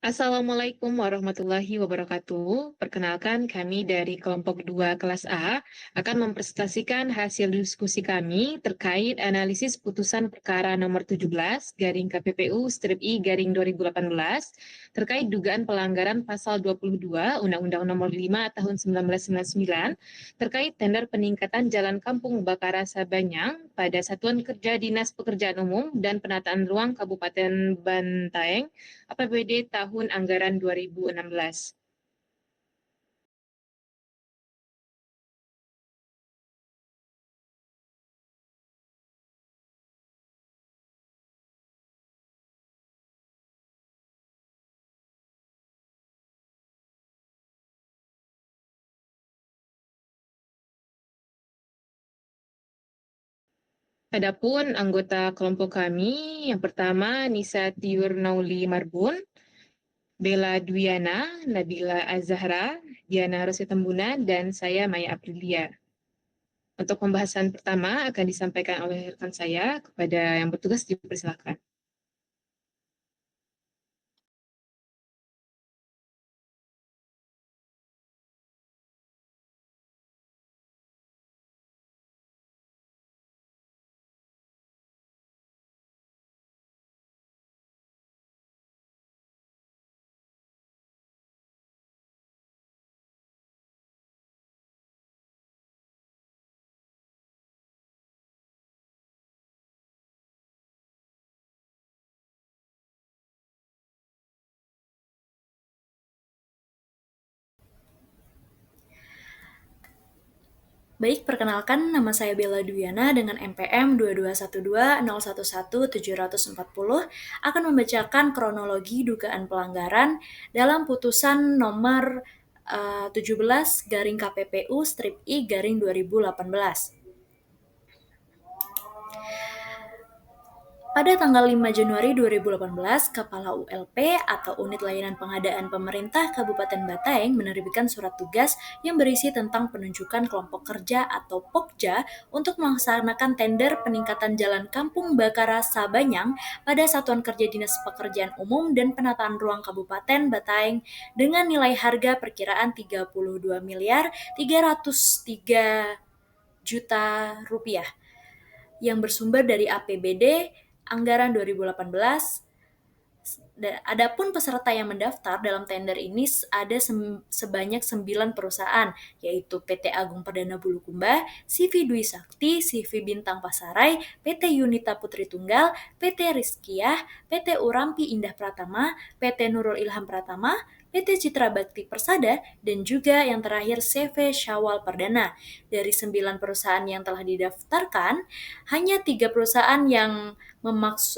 Assalamualaikum warahmatullahi wabarakatuh. Perkenalkan, kami dari kelompok 2 kelas A akan mempresentasikan hasil diskusi kami terkait analisis putusan perkara nomor 17 garing KPPU strip I garing 2018 terkait dugaan pelanggaran pasal 22 Undang-Undang nomor 5 tahun 1999 terkait tender peningkatan jalan kampung Bakara Sabanyang pada Satuan Kerja Dinas Pekerjaan Umum dan Penataan Ruang Kabupaten Bantaeng APBD tahun anggaran 2016. Adapun anggota kelompok kami, yang pertama Nisa Tiur Nauli Marbun, Bella Dwiana, Nabila Azahra, Diana Rosetembuna, dan saya Maya Aprilia. Untuk pembahasan pertama akan disampaikan oleh rekan saya, kepada yang bertugas dipersilakan. Baik, perkenalkan nama saya Bella Dwiana dengan NPM 22120111740 akan membacakan kronologi dugaan pelanggaran dalam putusan nomor 17 garing KPPU strip I garing 2018. Pada tanggal 5 Januari 2018, Kepala ULP atau Unit Layanan Pengadaan Pemerintah Kabupaten Bataeng menerbitkan surat tugas yang berisi tentang penunjukan kelompok kerja atau Pokja untuk melaksanakan tender peningkatan jalan Kampung Bakara Sabanyang pada Satuan Kerja Dinas Pekerjaan Umum dan Penataan Ruang Kabupaten Bataeng dengan nilai harga perkiraan 32 miliar 303 juta rupiah yang bersumber dari APBD anggaran 2018. Adapun peserta yang mendaftar dalam tender ini ada sebanyak 9 perusahaan, yaitu PT Agung Perdana Bulukumba, CV Dwi Sakti, CV Bintang Pasarai, PT Yunita Putri Tunggal, PT Rizkiah, PT Urampi Indah Pratama, PT Nurul Ilham Pratama, PT Citra Bakti Persada, dan juga yang terakhir CV Syawal Perdana. Dari 9 perusahaan yang telah didaftarkan, hanya 3 perusahaan yang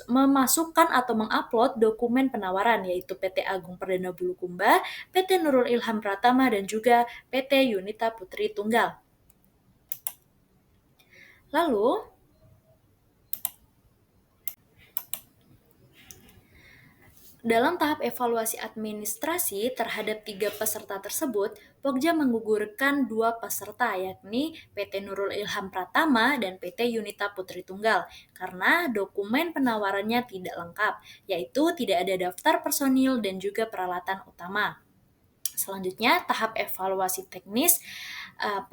memasukkan atau mengupload dokumen penawaran, yaitu PT Agung Perdana Bulukumba, PT Nurul Ilham Pratama, dan juga PT Yunita Putri Tunggal. Lalu, dalam tahap evaluasi administrasi terhadap 3 peserta tersebut, Pokja menggugurkan 2 peserta, yakni PT Nurul Ilham Pratama dan PT Yunita Putri Tunggal, karena dokumen penawarannya tidak lengkap, yaitu tidak ada daftar personil dan juga peralatan utama. Selanjutnya, tahap evaluasi teknis,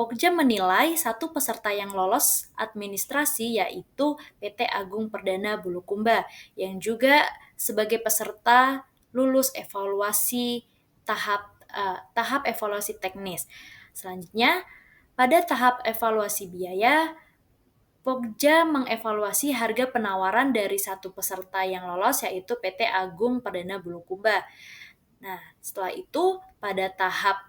Pokja menilai 1 peserta yang lolos administrasi, yaitu PT Agung Perdana Bulukumba, yang juga sebagai peserta lulus evaluasi tahap evaluasi teknis. Selanjutnya, pada tahap evaluasi biaya, Pokja mengevaluasi harga penawaran dari 1 peserta yang lolos, yaitu PT Agung Perdana Bulukumba. Nah, setelah itu pada tahap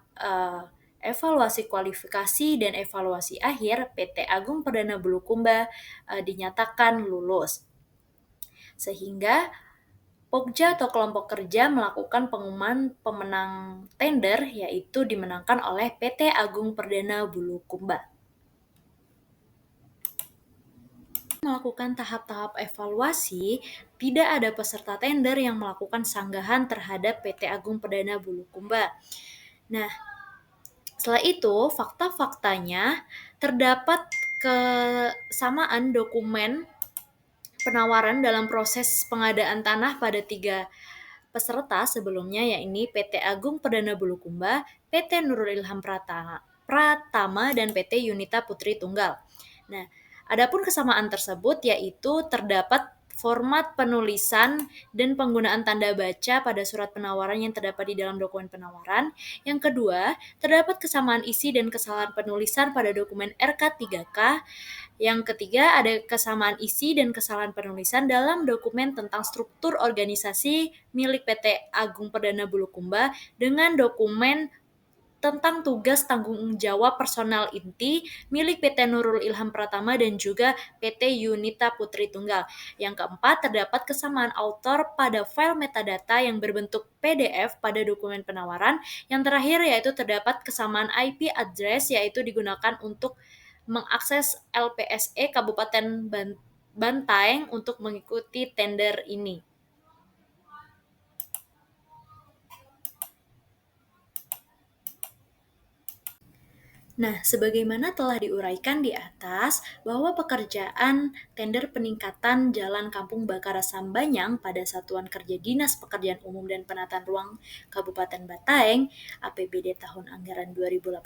evaluasi kualifikasi dan evaluasi akhir, PT Agung Perdana Bulukumba dinyatakan lulus. Sehingga Pokja atau kelompok kerja melakukan pengumuman pemenang tender, yaitu dimenangkan oleh PT Agung Perdana Bulukumba. Melakukan tahap-tahap evaluasi, tidak ada peserta tender yang melakukan sanggahan terhadap PT Agung Perdana Bulukumba. Nah, setelah itu, fakta-faktanya terdapat kesamaan dokumen penawaran dalam proses pengadaan tanah pada 3 Peserta sebelumnya yakni PT Agung Perdana Bulukumba, PT Nurul Ilham Pratama, dan PT Yunita Putri Tunggal. Nah, adapun kesamaan tersebut yaitu terdapat format penulisan dan penggunaan tanda baca pada surat penawaran yang terdapat di dalam dokumen penawaran. Yang kedua, terdapat kesamaan isi dan kesalahan penulisan pada dokumen RK3K. Yang ketiga, ada kesamaan isi dan kesalahan penulisan dalam dokumen tentang struktur organisasi milik PT Agung Perdana Bulukumba dengan dokumen tentang tugas tanggung jawab personal inti milik PT Nurul Ilham Pratama dan juga PT Yunita Putri Tunggal. Yang keempat, terdapat kesamaan author pada file metadata yang berbentuk PDF pada dokumen penawaran. Yang terakhir yaitu terdapat kesamaan IP address yaitu digunakan untuk mengakses LPSE Kabupaten Bantaeng untuk mengikuti tender ini. Nah, sebagaimana telah diuraikan di atas, bahwa pekerjaan tender peningkatan Jalan Kampung Bakara Sambanyang pada Satuan Kerja Dinas Pekerjaan Umum dan Penataan Ruang Kabupaten Bantaeng APBD tahun anggaran 2018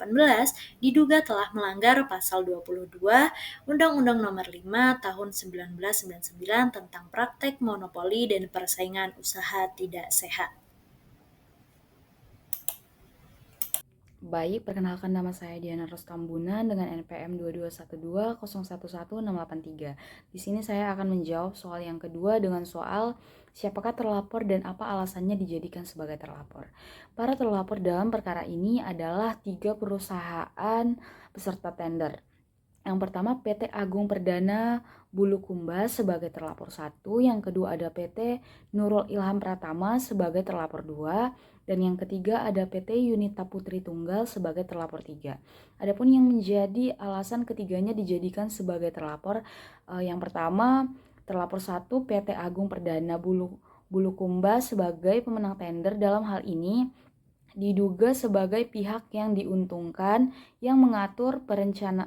diduga telah melanggar Pasal 22 Undang-Undang Nomor 5 Tahun 1999 tentang praktek monopoli dan persaingan usaha tidak sehat. Baik, perkenalkan nama saya Diana Rostambunan dengan NPM 22120111683. Di sini saya akan menjawab soal yang kedua dengan soal siapakah terlapor dan apa alasannya dijadikan sebagai terlapor. Para terlapor dalam perkara ini adalah 3 perusahaan peserta tender. Yang pertama PT Agung Perdana Bulukumba sebagai terlapor 1, yang kedua ada PT Nurul Ilham Pratama sebagai terlapor 2, dan yang ketiga ada PT Yunita Putri Tunggal sebagai terlapor 3. Adapun yang menjadi alasan ketiganya dijadikan sebagai terlapor, yang pertama terlapor 1 PT Agung Perdana Bulukumba sebagai pemenang tender dalam hal ini diduga sebagai pihak yang diuntungkan yang mengatur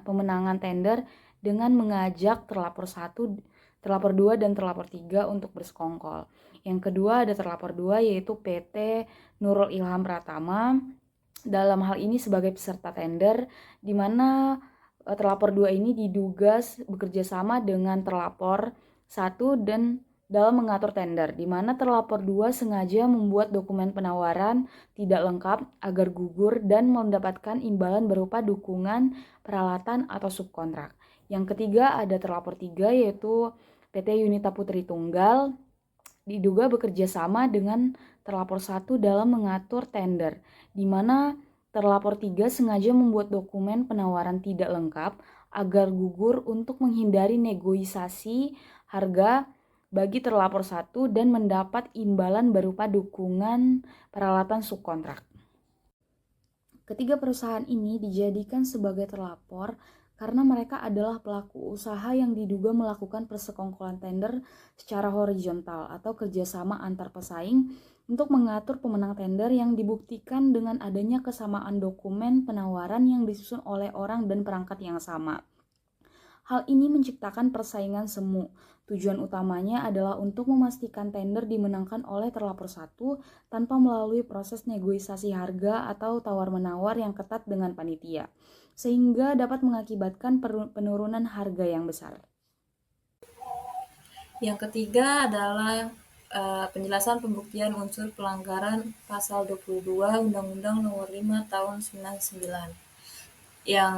pemenangan tender dengan mengajak terlapor 1, terlapor 2, dan terlapor 3 untuk bersekongkol. Yang kedua ada terlapor 2 yaitu PT Nurul Ilham Pratama dalam hal ini sebagai peserta tender, di mana terlapor 2 ini diduga bekerja sama dengan terlapor 1 dan dalam mengatur tender, di mana terlapor 2 sengaja membuat dokumen penawaran tidak lengkap agar gugur dan mendapatkan imbalan berupa dukungan, peralatan, atau subkontrak. Yang ketiga ada terlapor 3 yaitu PT Yunita Putri Tunggal, diduga bekerja sama dengan terlapor 1 dalam mengatur tender, di mana terlapor 3 sengaja membuat dokumen penawaran tidak lengkap agar gugur untuk menghindari negosiasi harga bagi terlapor 1 dan mendapat imbalan berupa dukungan peralatan subkontrak. Ketiga perusahaan ini dijadikan sebagai terlapor karena mereka adalah pelaku usaha yang diduga melakukan persekongkolan tender secara horizontal atau kerjasama antar pesaing untuk mengatur pemenang tender yang dibuktikan dengan adanya kesamaan dokumen penawaran yang disusun oleh orang dan perangkat yang sama. Hal ini menciptakan persaingan semu. Tujuan utamanya adalah untuk memastikan tender dimenangkan oleh terlapor 1 tanpa melalui proses negosiasi harga atau tawar-menawar yang ketat dengan panitia, sehingga dapat mengakibatkan penurunan harga yang besar. Yang ketiga adalah penjelasan pembuktian unsur pelanggaran Pasal 22 Undang-Undang Nomor 5 Tahun 99. Yang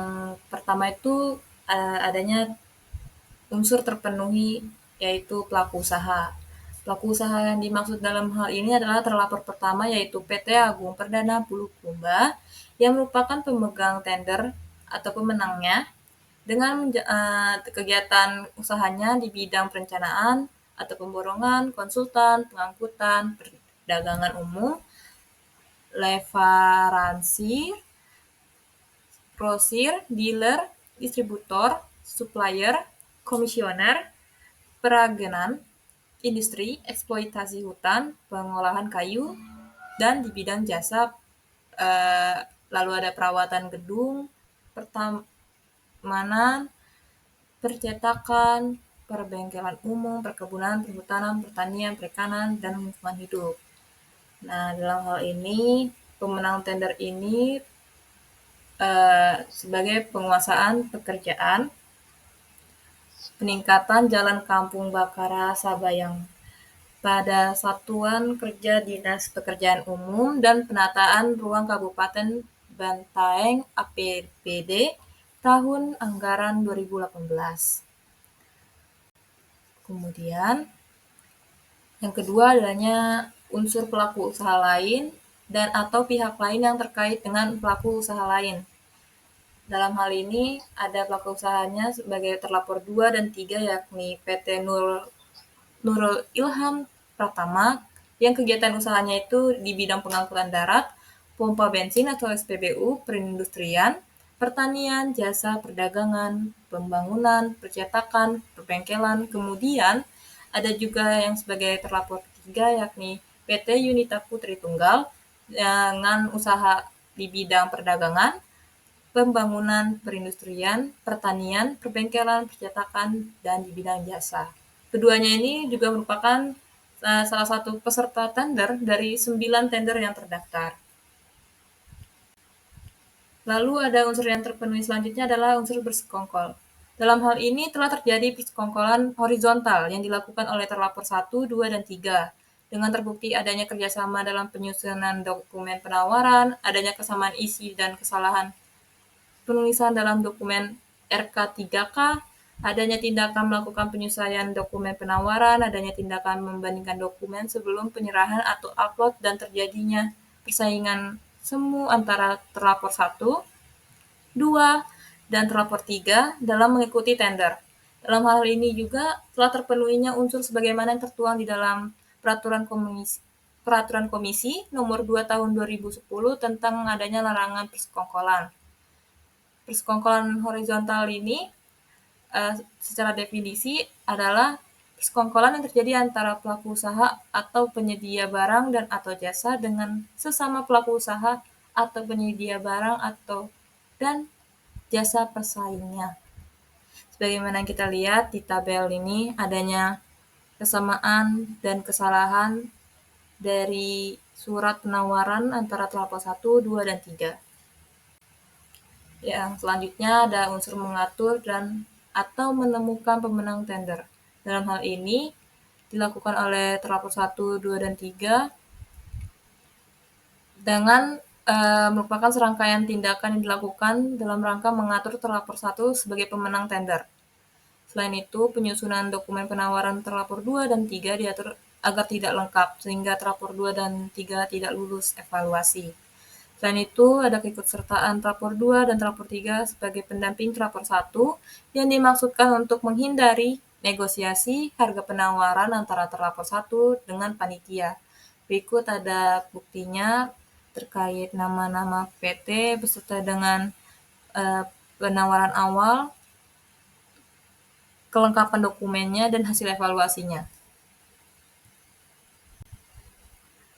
pertama itu adanya unsur terpenuhi yaitu pelaku usaha. Pelaku usaha yang dimaksud dalam hal ini adalah terlapor pertama yaitu PT Agung Perdana Bulukumba yang merupakan pemegang tender atau pemenangnya dengan kegiatan usahanya di bidang perencanaan atau pemborongan, konsultan, pengangkutan, perdagangan umum, leveransi, grosir, dealer, distributor, supplier, komisioner, peragenan, industri, eksploitasi hutan, pengolahan kayu, dan di bidang jasa, lalu ada perawatan gedung, pertamanan, percetakan, perbengkelan umum, perkebunan, perhutanan, pertanian, perikanan, dan lingkungan hidup. Nah, dalam hal ini pemenang tender ini sebagai penguasaan pekerjaan peningkatan Jalan Kampung Bakara Sabayang pada Satuan Kerja Dinas Pekerjaan Umum dan Penataan Ruang Kabupaten Bantaeng APBD tahun anggaran 2018. Kemudian yang kedua adanya unsur pelaku usaha lain dan atau pihak lain yang terkait dengan pelaku usaha lain. Dalam hal ini ada pelaku usahanya sebagai terlapor 2 dan 3 yakni PT Nurul Ilham Pratama yang kegiatan usahanya itu di bidang pengangkutan darat, pompa bensin atau SPBU, perindustrian, pertanian, jasa perdagangan, pembangunan, percetakan, perbengkelan. Kemudian ada juga yang sebagai terlapor ketiga yakni PT Yunita Putri Tunggal dengan usaha di bidang perdagangan, pembangunan, perindustrian, pertanian, perbengkelan, percetakan, dan di bidang jasa. Keduanya ini juga merupakan salah satu peserta tender dari 9 tender yang terdaftar. Lalu ada unsur yang terpenuhi selanjutnya adalah unsur bersekongkol. Dalam hal ini telah terjadi persekongkolan horizontal yang dilakukan oleh terlapor 1, 2, dan 3. Dengan terbukti adanya kerjasama dalam penyusunan dokumen penawaran, adanya kesamaan isi dan kesalahan penulisan dalam dokumen RK3K, adanya tindakan melakukan penyesuaian dokumen penawaran, adanya tindakan membandingkan dokumen sebelum penyerahan atau upload, dan terjadinya persaingan semu antara terlapor 1, 2, dan terlapor 3 dalam mengikuti tender. Dalam hal ini juga telah terpenuhinya unsur sebagaimana yang tertuang di dalam Peraturan Komisi Nomor 2 Tahun 2010 tentang adanya larangan persekongkolan. Persekongkolan horizontal ini secara definisi adalah persekongkolan yang terjadi antara pelaku usaha atau penyedia barang dan atau jasa dengan sesama pelaku usaha atau penyedia barang atau dan jasa pesaingnya. Sebagaimana kita lihat di tabel ini adanya kesamaan dan kesalahan dari surat penawaran antara terlapor 1, 2, dan 3. Yang selanjutnya ada unsur mengatur dan atau menemukan pemenang tender. Dalam hal ini dilakukan oleh terlapor 1, 2, dan 3 dengan merupakan serangkaian tindakan yang dilakukan dalam rangka mengatur terlapor 1 sebagai pemenang tender. Selain itu, penyusunan dokumen penawaran terlapor 2 dan 3 diatur agar tidak lengkap, sehingga terlapor 2 dan 3 tidak lulus evaluasi. Selain itu, ada keikutsertaan terlapor 2 dan terlapor 3 sebagai pendamping terlapor 1 yang dimaksudkan untuk menghindari negosiasi harga penawaran antara terlapor 1 dengan panitia. Berikut ada buktinya terkait nama-nama PT beserta dengan penawaran awal, kelengkapan dokumennya, dan hasil evaluasinya.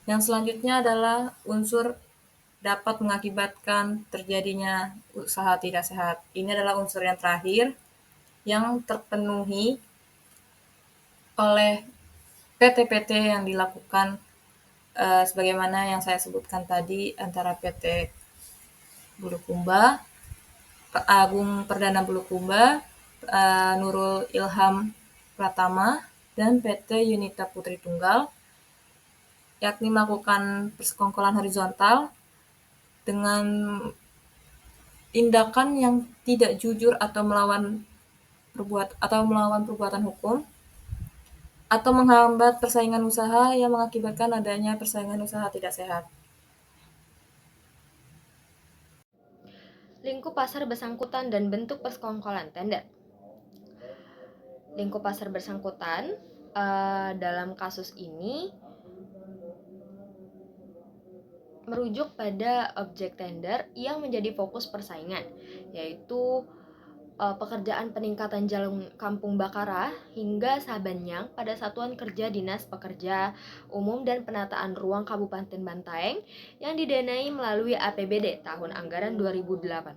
Yang selanjutnya adalah unsur dapat mengakibatkan terjadinya usaha tidak sehat. Ini adalah unsur yang terakhir yang terpenuhi oleh PT-PT yang dilakukan sebagaimana yang saya sebutkan tadi antara PT Bulukumba, Agung Perdana Bulukumba, Nurul Ilham Pratama, dan PT Yunita Putri Tunggal, yakni melakukan persekongkolan horizontal dengan tindakan yang tidak jujur atau melawan perbuatan hukum atau menghambat persaingan usaha yang mengakibatkan adanya persaingan usaha tidak sehat. Lingkup pasar bersangkutan dan bentuk persekongkolan tender. Lingkup pasar bersangkutan dalam kasus ini merujuk pada objek tender yang menjadi fokus persaingan, yaitu pekerjaan peningkatan jalan Kampung Bakara hingga Sabanyang pada Satuan Kerja Dinas Pekerja Umum dan Penataan Ruang Kabupaten Bantaeng yang didanai melalui APBD tahun anggaran 2018.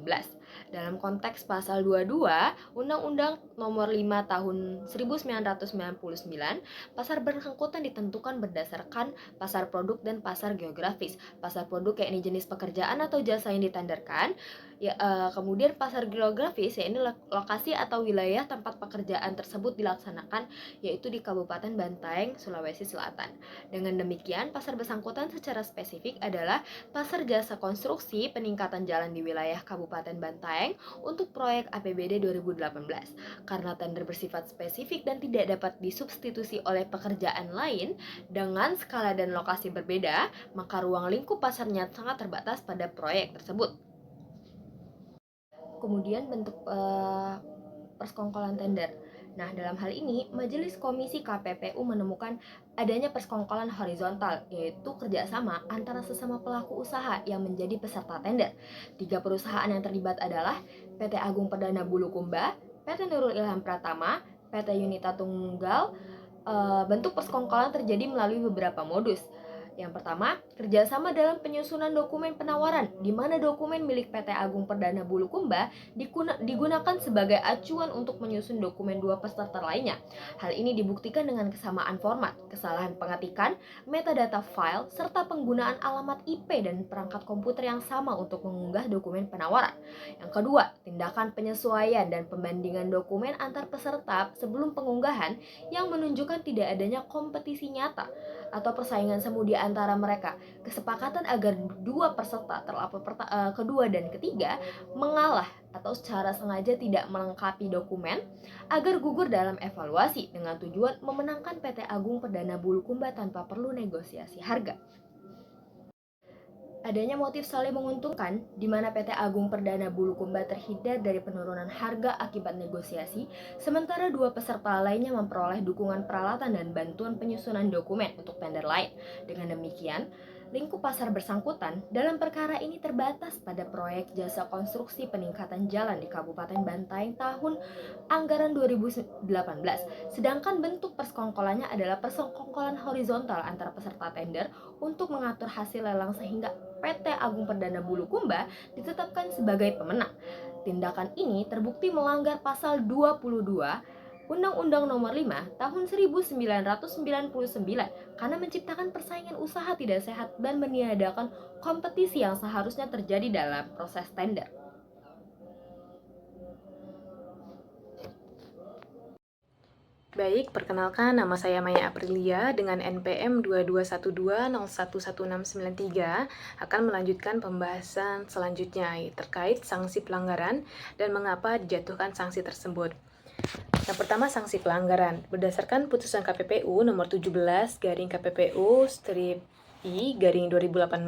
Dalam konteks pasal 22 Undang-Undang Nomor 5 Tahun 1999, pasar bersangkutan ditentukan berdasarkan pasar produk dan pasar geografis. Pasar produk yakni jenis pekerjaan atau jasa yang ditenderkan, kemudian pasar geografis yakni lokasi atau wilayah tempat pekerjaan tersebut dilaksanakan, yaitu di Kabupaten Bantaeng, Sulawesi Selatan. Dengan demikian, pasar bersangkutan secara spesifik adalah pasar jasa konstruksi peningkatan jalan di wilayah Kabupaten Bantaeng untuk proyek APBD 2018. Karena tender bersifat spesifik dan tidak dapat disubstitusi oleh pekerjaan lain dengan skala dan lokasi berbeda, maka ruang lingkup pasarnya sangat terbatas pada proyek tersebut. Kemudian bentuk persekongkolan tender. Nah, dalam hal ini, Majelis Komisi KPPU menemukan adanya persekongkolan horizontal, yaitu kerjasama antara sesama pelaku usaha yang menjadi peserta tender. 3 perusahaan yang terlibat adalah PT Agung Perdana Bulukumba, PT Nurul Ilham Pratama, PT Yunita Tunggal. Bentuk persekongkolan terjadi melalui beberapa modus. Yang pertama, kerjasama dalam penyusunan dokumen penawaran, di mana dokumen milik PT Agung Perdana Bulukumba digunakan sebagai acuan untuk menyusun dokumen 2 peserta lainnya. Hal ini dibuktikan dengan kesamaan format, kesalahan pengetikan, metadata file, serta penggunaan alamat IP dan perangkat komputer yang sama untuk mengunggah dokumen penawaran. Yang kedua, tindakan penyesuaian dan pembandingan dokumen antar peserta sebelum pengunggahan yang menunjukkan tidak adanya kompetisi nyata atau persaingan semu di antara mereka. Kesepakatan agar 2 peserta terlapor kedua dan ketiga mengalah atau secara sengaja tidak melengkapi dokumen agar gugur dalam evaluasi dengan tujuan memenangkan PT Agung Perdana Bulukumba tanpa perlu negosiasi harga. Adanya motif saling menguntungkan, di mana PT Agung Perdana Bulukumba terhindar dari penurunan harga akibat negosiasi, sementara 2 peserta lainnya memperoleh dukungan peralatan dan bantuan penyusunan dokumen untuk tender lain. Dengan demikian, lingkup pasar bersangkutan dalam perkara ini terbatas pada proyek jasa konstruksi peningkatan jalan di Kabupaten Bantaeng tahun anggaran 2018. Sedangkan bentuk persekongkolannya adalah persekongkolan horizontal antara peserta tender untuk mengatur hasil lelang sehingga PT Agung Perdana Bulukumba ditetapkan sebagai pemenang. Tindakan ini terbukti melanggar pasal 22 Undang-Undang Nomor 5 Tahun 1999 karena menciptakan persaingan usaha tidak sehat dan meniadakan kompetisi yang seharusnya terjadi dalam proses tender. Baik, perkenalkan nama saya Maya Aprilia dengan NPM 2212011693 akan melanjutkan pembahasan selanjutnya terkait sanksi pelanggaran dan mengapa dijatuhkan sanksi tersebut. Yang pertama, sanksi pelanggaran. Berdasarkan putusan KPPU nomor 17 garing KPPU strip I garing 2018,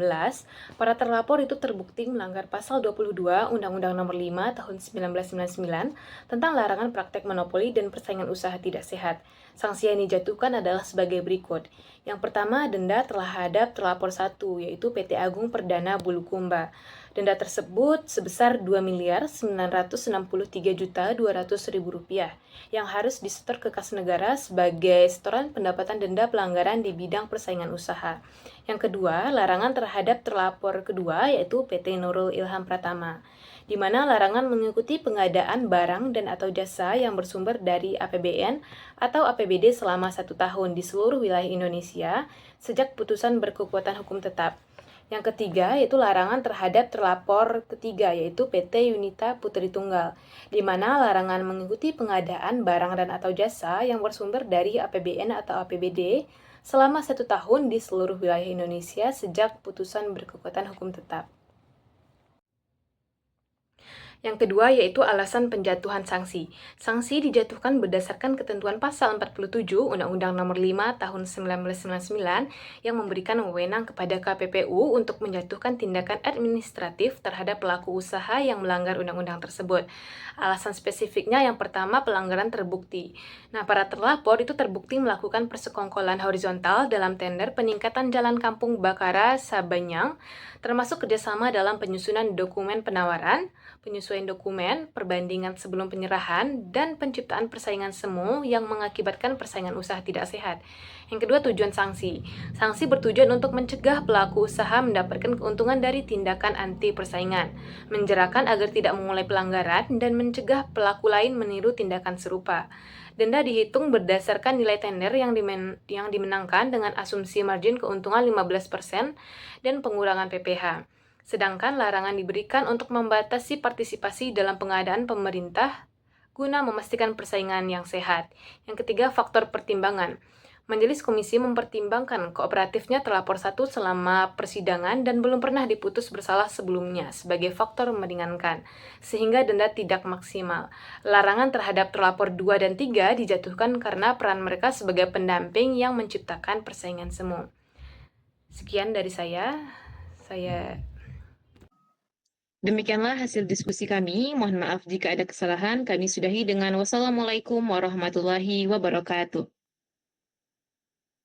para terlapor itu terbukti melanggar pasal 22 Undang-Undang Nomor 5 Tahun 1999 tentang larangan praktek monopoli dan persaingan usaha tidak sehat. Sanksi yang dijatuhkan adalah sebagai berikut. Yang pertama, denda terhadap terlapor 1, yaitu PT Agung Perdana Bulukumba. Denda tersebut sebesar Rp2.963.200.000 yang harus disetor ke kas negara sebagai setoran pendapatan denda pelanggaran di bidang persaingan usaha. Yang kedua, larangan terhadap terlapor kedua yaitu PT Nurul Ilham Pratama, di mana larangan mengikuti pengadaan barang dan atau jasa yang bersumber dari APBN atau APBD selama 1 tahun di seluruh wilayah Indonesia sejak putusan berkekuatan hukum tetap. Yang ketiga yaitu larangan terhadap terlapor ketiga yaitu PT Yunita Putri Tunggal, di mana larangan mengikuti pengadaan barang dan atau jasa yang bersumber dari APBN atau APBD selama 1 tahun di seluruh wilayah Indonesia sejak putusan berkekuatan hukum tetap. Yang kedua yaitu alasan penjatuhan sanksi. Sanksi dijatuhkan berdasarkan ketentuan pasal 47 Undang-Undang Nomor 5 Tahun 1999 yang memberikan wewenang kepada KPPU untuk menjatuhkan tindakan administratif terhadap pelaku usaha yang melanggar undang-undang tersebut. Alasan spesifiknya yang pertama, pelanggaran terbukti. Nah, para terlapor itu terbukti melakukan persekongkolan horizontal dalam tender peningkatan jalan Kampung Bakara Sabanyang, termasuk kerjasama dalam penyusunan dokumen penawaran, penyusunan penyesuaian dokumen, perbandingan sebelum penyerahan, dan penciptaan persaingan semu yang mengakibatkan persaingan usaha tidak sehat. Yang kedua, tujuan sanksi. Sanksi bertujuan untuk mencegah pelaku usaha mendapatkan keuntungan dari tindakan anti persaingan, menjerahkan agar tidak memulai pelanggaran, dan mencegah pelaku lain meniru tindakan serupa. Denda dihitung berdasarkan nilai tender yang dimenangkan dengan asumsi margin keuntungan 15% dan pengurangan PPh. Sedangkan larangan diberikan untuk membatasi partisipasi dalam pengadaan pemerintah guna memastikan persaingan yang sehat. Yang ketiga, faktor pertimbangan. Majelis Komisi mempertimbangkan kooperatifnya terlapor 1 selama persidangan dan belum pernah diputus bersalah sebelumnya sebagai faktor meringankan, sehingga denda tidak maksimal. Larangan terhadap terlapor 2 dan 3 dijatuhkan karena peran mereka sebagai pendamping yang menciptakan persaingan semu. Sekian dari saya. Demikianlah hasil diskusi kami. Mohon maaf jika ada kesalahan. Kami sudahi dengan wassalamualaikum warahmatullahi wabarakatuh.